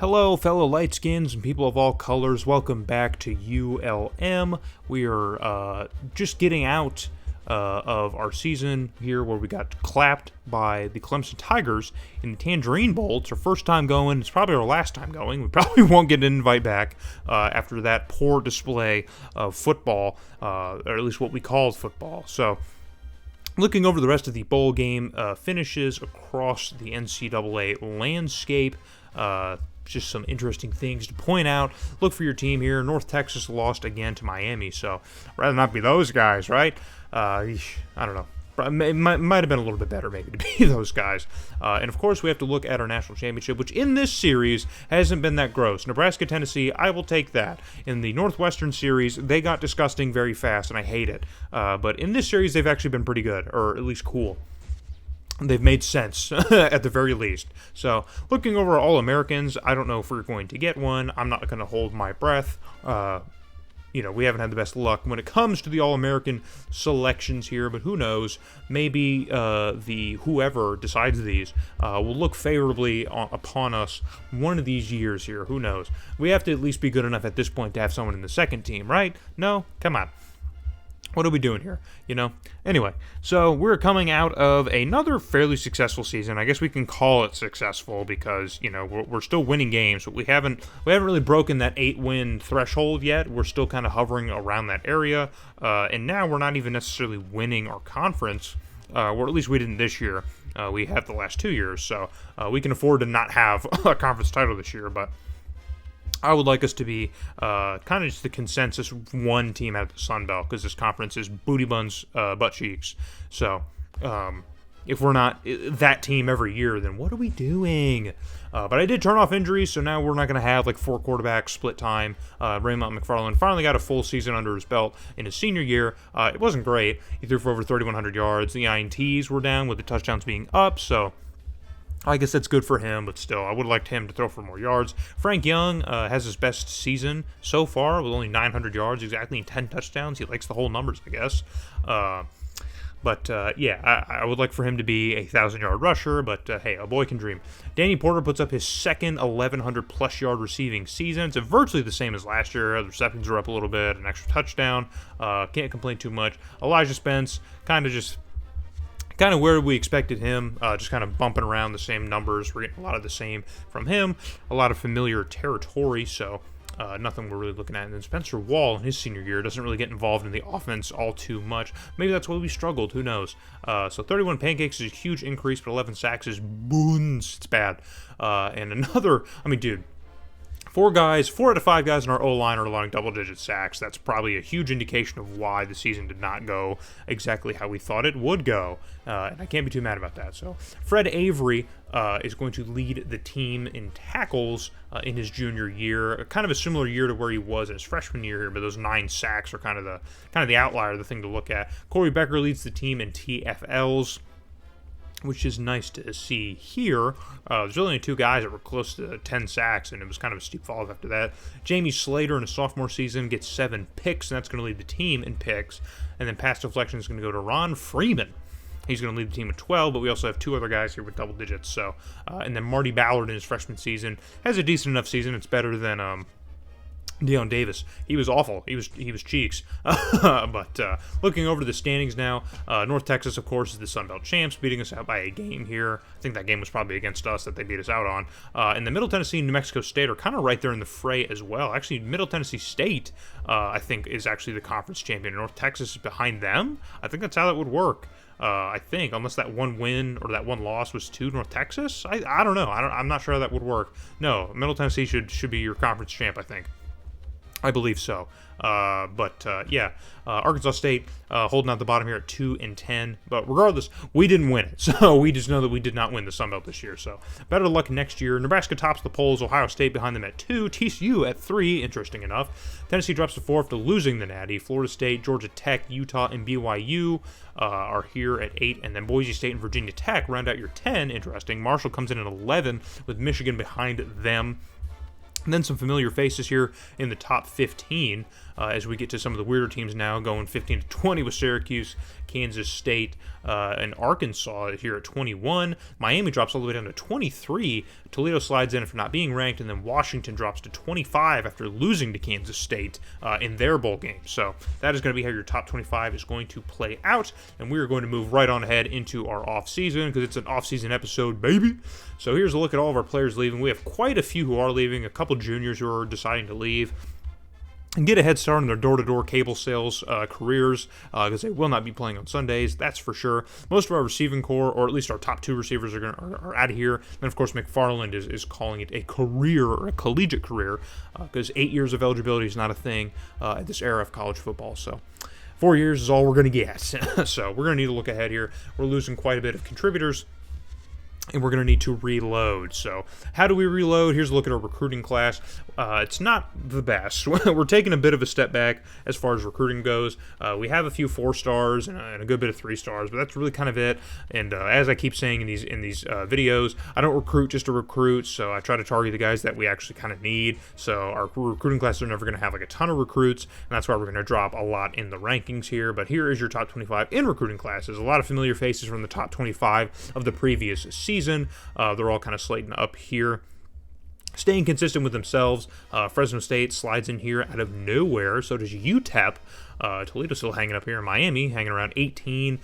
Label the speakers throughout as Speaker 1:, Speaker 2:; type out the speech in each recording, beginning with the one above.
Speaker 1: Hello, fellow light skins and people of all colors. Welcome back to ULM. We are just getting out of our season here where we got clapped by the Clemson Tigers in the Tangerine Bowl. It's our first time going. It's probably our last time going. We probably won't get an invite back after that poor display of football, or at least what we called football. So, looking over the rest of the bowl game finishes across the NCAA landscape, just some interesting things to point out. Look for your team here. North Texas lost again to Miami, so rather not be those guys, right? I don't know. It might have been a little bit better maybe to be those guys. And, of course, we have to look at our national championship, which in this series hasn't been that gross. Nebraska-Tennessee, I will take that. In the Northwestern series, they got disgusting very fast, and I hate it. But in this series, they've actually been pretty good, or at least cool. They've made sense, at the very least. So, looking over All-Americans, I don't know if we're going to get one. I'm not going to hold my breath. We haven't had the best luck when it comes to the All-American selections here, but who knows? Maybe the whoever decides these will look favorably upon us one of these years here. Who knows? We have to at least be good enough at this point to have someone in the second team, right? No? Come on. What are we doing here, Anyway, so we're coming out of another fairly successful season. I guess we can call it successful because, we're still winning games, but we haven't really broken that 8-win threshold yet. We're still kind of hovering around that area, and now we're not even necessarily winning our conference, or at least we didn't this year. We have the last 2 years, so we can afford to not have a conference title this year, but I would like us to be kind of just the consensus one team out of the Sun Belt because this conference is booty buns, butt cheeks. So if we're not that team every year, then what are we doing? But I did turn off injuries, so now we're not going to have like 4 quarterbacks split time. Raymond McFarland finally got a full season under his belt in his senior year. It wasn't great. He threw for over 3,100 yards. The INTs were down with the touchdowns being up, so I guess that's good for him, but still, I would have liked him to throw for more yards. Frank Young has his best season so far with only 900 yards exactly and 10 touchdowns. He likes the whole numbers, I guess. I would like for him to be a 1,000-yard rusher, but hey, a boy can dream. Danny Porter puts up his second 1,100-plus yard receiving season. It's virtually the same as last year. The receptions are up a little bit, an extra touchdown. Can't complain too much. Elijah Spence, kind of where we expected him, just kind of bumping around the same numbers. We're getting a lot of the same from him, a lot of familiar territory, so nothing we're really looking at. And then Spencer Wall in his senior year doesn't really get involved in the offense all too much. Maybe that's why we struggled, who knows. So 31 pancakes is a huge increase, but 11 sacks is boons. It's bad. And another, 4 out of 5 guys in our O-line are allowing double-digit sacks. That's probably a huge indication of why the season did not go exactly how we thought it would go. And I can't be too mad about that. So Fred Avery is going to lead the team in tackles in his junior year. Kind of a similar year to where he was in his freshman year here, but those 9 sacks are kind of the outlier, the thing to look at. Corey Becker leads the team in TFLs, which is nice to see here. There's only 2 guys that were close to 10 sacks, and it was kind of a steep fall after that. Jamie Slater in his sophomore season gets 7 picks, and that's going to lead the team in picks. And then pass deflection is going to go to Ron Freeman. He's going to lead the team with 12, but we also have 2 other guys here with double digits. So, and then Marty Ballard in his freshman season has a decent enough season. It's better than Deion Davis. He was awful. He was cheeks. But looking over the standings now, North Texas, of course, is the Sun Belt champs, beating us out by a game here. I think that game was probably against us that they beat us out on. And the Middle Tennessee and New Mexico State are kind of right there in the fray as well. Actually, Middle Tennessee State, I think, is actually the conference champion. North Texas is behind them. I think that's how that would work. I think, unless that one win or that one loss was to North Texas. I don't know. I'm not sure how that would work. No, Middle Tennessee should be your conference champ, I think. I believe so. Arkansas State holding out the bottom here at 2-10. But regardless, we didn't win it. So we just know that we did not win the Sun Belt this year. So better luck next year. Nebraska tops the polls. Ohio State behind them at 2. TCU at 3, interesting enough. Tennessee drops to 4 after losing the Natty. Florida State, Georgia Tech, Utah, and BYU are here at 8. And then Boise State and Virginia Tech round out your 10. Interesting. Marshall comes in at 11 with Michigan behind them. And then some familiar faces here in the top 15. as we get to some of the weirder teams now, going 15-20 with Syracuse, Kansas State, and Arkansas here at 21. Miami drops all the way down to 23. Toledo slides in for not being ranked, and then Washington drops to 25 after losing to Kansas State in their bowl game. So that is going to be how your top 25 is going to play out, and we are going to move right on ahead into our off-season because it's an off-season episode, baby. So here's a look at all of our players leaving. We have quite a few who are leaving, a couple juniors who are deciding to leave and get a head start on their door-to-door cable sales careers because they will not be playing on Sundays, that's for sure. Most of our receiving core, or at least our top 2 receivers, are out of here. Then, of course, McFarland is calling it a career or a collegiate career because 8 years of eligibility is not a thing at this era of college football. So 4 years is all we're going to get. So we're going to need to look ahead here. We're losing quite a bit of contributors, and we're going to need to reload. So how do we reload? Here's a look at our recruiting class. It's not the best. We're taking a bit of a step back as far as recruiting goes. We have a few 4 stars and a good bit of 3 stars, but that's really kind of it. And as I keep saying in these videos, I don't recruit just to recruit, so I try to target the guys that we actually kind of need. So our recruiting class are never going to have like a ton of recruits, and that's why we're going to drop a lot in the rankings here. But here is your top 25 in recruiting classes. A lot of familiar faces from the top 25 of the previous season. They're all kind of slating up here. Staying consistent with themselves, Fresno State slides in here out of nowhere. So does UTEP. Toledo still hanging up here. Miami hanging around 18.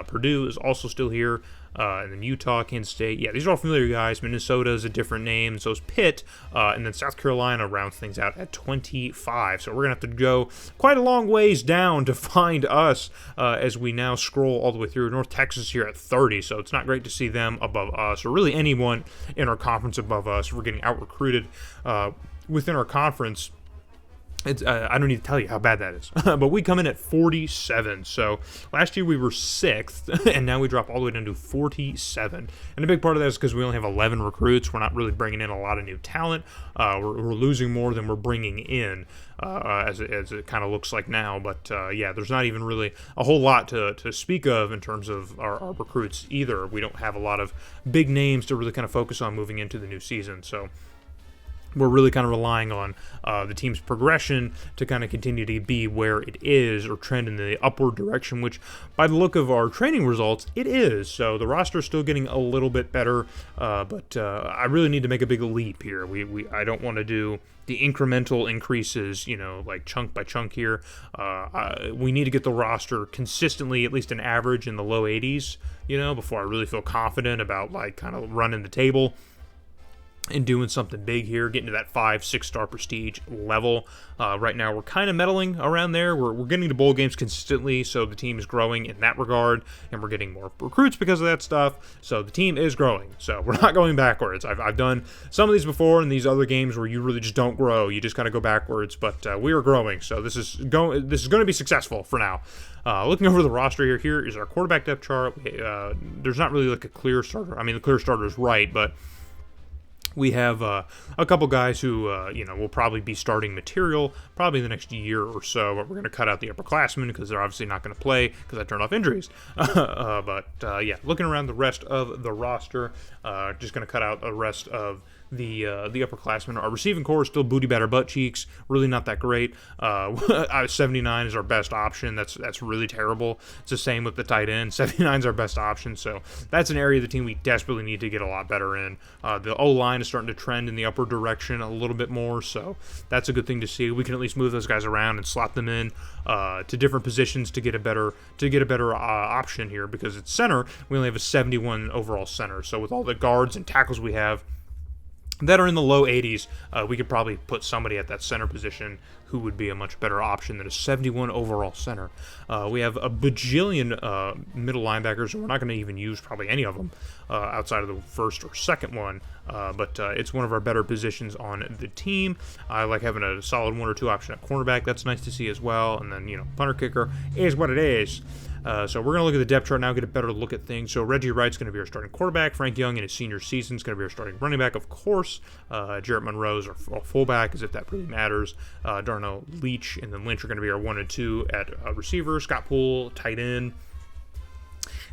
Speaker 1: Purdue is also still here. And then Utah, Kansas State. Yeah, these are all familiar guys. Minnesota is a different name. So is Pitt. And then South Carolina rounds things out at 25. So we're going to have to go quite a long ways down to find us as we now scroll all the way through. North Texas here at 30. So it's not great to see them above us, or really anyone in our conference above us. We're getting out-recruited within our conference. I don't need to tell you how bad that is. But we come in at 47. So last year we were 6th, and now we drop all the way down to 47. And a big part of that is because we only have 11 recruits. We're not really bringing in a lot of new talent. We're losing more than we're bringing in, as it kind of looks like now. But yeah, there's not even really a whole lot to speak of in terms of our recruits either. We don't have a lot of big names to really kind of focus on moving into the new season. So we're really kind of relying on the team's progression to kind of continue to be where it is or trend in the upward direction, which by the look of our training results, it is. So the roster is still getting a little bit better, but I really need to make a big leap here. I don't want to do the incremental increases, like chunk by chunk here. We need to get the roster consistently, at least an average in the low 80s, before I really feel confident about like kind of running the table and doing something big here, getting to that 5-6 star prestige level. Right now, we're kind of meddling around there. We're getting to bowl games consistently, so the team is growing in that regard, and we're getting more recruits because of that stuff. So the team is growing. So we're not going backwards. I've done some of these before in these other games where you really just don't grow. You just kind of go backwards, but we are growing. So this is going to be successful for now. Looking over the roster here is our quarterback depth chart. There's not really like a clear starter. I mean, the clear starter is right, but we have a couple guys who, will probably be starting material probably in the next year or so, but we're going to cut out the upperclassmen because they're obviously not going to play because I turned off injuries. Yeah, looking around the rest of the roster, just going to cut out the rest of the upperclassmen. Our receiving core is still booty batter butt cheeks, really not that great. 79 is our best option. That's really terrible. It's the same with the tight end. 79 is our best option, so that's an area of the team we desperately need to get a lot better in. The O-line is starting to trend in the upward direction a little bit more, so that's a good thing to see. We can at least move those guys around and slot them in to different positions to get a better option here, because it's center. We only have a 71 overall center, so with all the guards and tackles we have that are in the low 80s, we could probably put somebody at that center position who would be a much better option than a 71 overall center. We have a bajillion middle linebackers, and we're not going to even use probably any of them outside of the first or second one, but it's one of our better positions on the team. I like having a solid 1 or 2 option at cornerback. That's nice to see as well. And then, punter kicker is what it is. So we're going to look at the depth chart now, get a better look at things. So Reggie Wright's going to be our starting quarterback. Frank Young in his senior season is going to be our starting running back, of course. Jarrett Monroe's our fullback, as if that really matters. Darnell Leach and then Lynch are going to be our 1 and 2 at receiver. Scott Poole, tight end.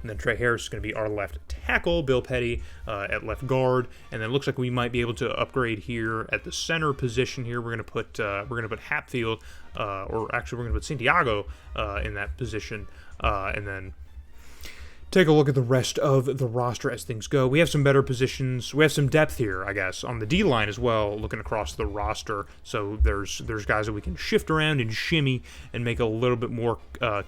Speaker 1: And then Trey Harris is going to be our left tackle, Bill Petty at left guard, and then it looks like we might be able to upgrade here at the center position. Here we're going to put Hatfield, or actually we're going to put Santiago in that position, and then take a look at the rest of the roster as things go. We have some better positions. We have some depth here, I guess, on the D-line as well, looking across the roster. So there's guys that we can shift around and shimmy and make a little bit more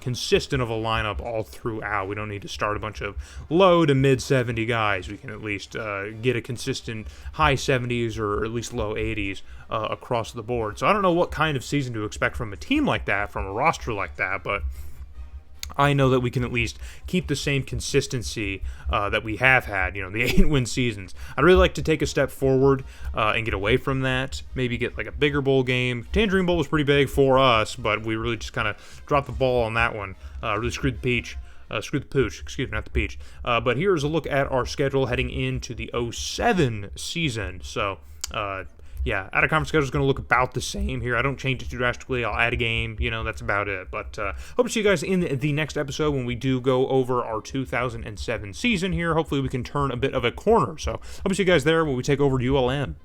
Speaker 1: consistent of a lineup all throughout. We don't need to start a bunch of low to mid-70 guys. We can at least get a consistent high 70s or at least low 80s across the board. So I don't know what kind of season to expect from a team like that, from a roster like that, but I know that we can at least keep the same consistency that we have had, the 8-win seasons. I'd really like to take a step forward and get away from that, maybe get like a bigger bowl game. Tangerine Bowl was pretty big for us, but we really just kind of dropped the ball on that one. Really screwed the pooch, not the peach. But here's a look at our schedule heading into the 07 season. So, yeah, out-of-conference schedule is going to look about the same here. I don't change it too drastically. I'll add a game. That's about it. But hope to see you guys in the next episode when we do go over our 2007 season here. Hopefully we can turn a bit of a corner. So hope to see you guys there when we take over ULM.